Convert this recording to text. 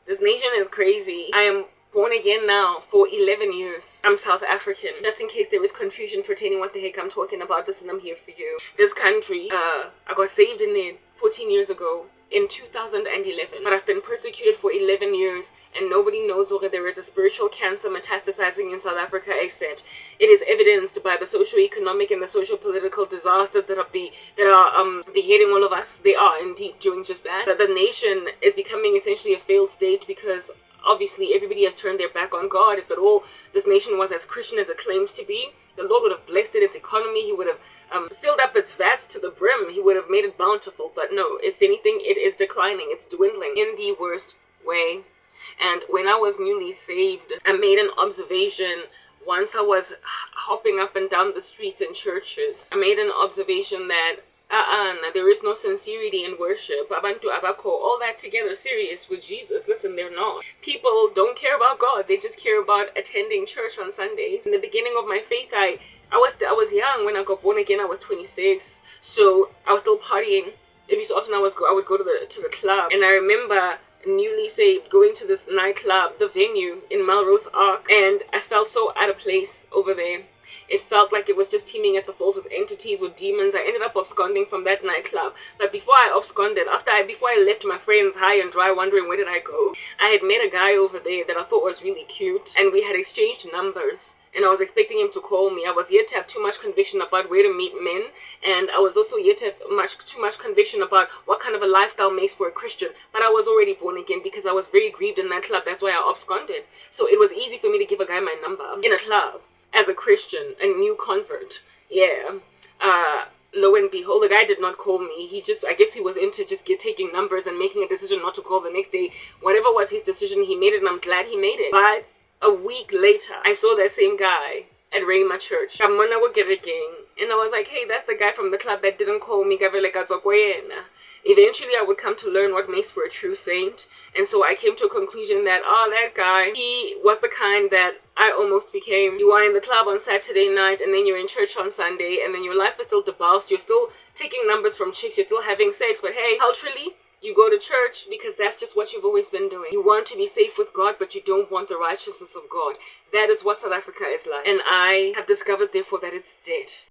This nation is crazy. I am born again now for 11 years. I'm South African. Just in case there is confusion pertaining what the heck I'm talking about, listen, I'm here for you. This country, I got saved in it 14 years ago. In 2011, but I've been persecuted for 11 years, and nobody knows whether there is a spiritual cancer metastasizing in South Africa, except it is evidenced by the socio-economic and the socio-political disasters that are beheading all of us. They are indeed doing just that. But the nation is becoming essentially a failed state because obviously everybody has turned their back on God. If at all this nation was as Christian as it claims to be, the Lord would have blessed it, its economy. He would have filled up its vats to the brim. He would have made it bountiful. But no, if anything, it is declining. It's dwindling in the worst way. And when I was newly saved, I made an observation. Once I was hopping up and down the streets in churches, I made an observation that there is no sincerity in worship. Abantu abako, all that together serious with Jesus. Listen, they're not. People don't care about God. They just care about attending church on Sundays. In the beginning of my faith, I was young when I got born again. I was 26, so I was still partying. Every so often I would go to the club, and I remember newly saved going to this nightclub, the venue in Melrose Arc, and I felt so out of place over there. It felt like it was just teeming at the falls with entities, with demons. I ended up absconding from that nightclub. But before I absconded, before I left my friends high and dry wondering where did I go, I had met a guy over there that I thought was really cute, and we had exchanged numbers. And I was expecting him to call me. I was yet to have too much conviction about where to meet men, and I was also yet to have too much conviction about what kind of a lifestyle makes for a Christian. But I was already born again because I was very grieved in that club. That's why I absconded. So it was easy for me to give a guy my number in a club. As a Christian, a new convert, yeah. Lo and behold, the guy did not call me. I guess he was into just taking numbers and making a decision not to call the next day. Whatever was his decision, he made it, and I'm glad he made it. But a week later, I saw that same guy at Rhema Church. And I was like, hey, that's the guy from the club that didn't call me. Eventually, I would come to learn what makes for a true saint. And so I came to a conclusion that, that guy, he was the kind that I almost became. You are in the club on Saturday night, and then you're in church on Sunday, and then your life is still debauched. You're still taking numbers from chicks. You're still having sex. But hey, culturally, you go to church because that's just what you've always been doing. You want to be safe with God, but you don't want the righteousness of God. That is what South Africa is like. And I have discovered, therefore, that it's dead.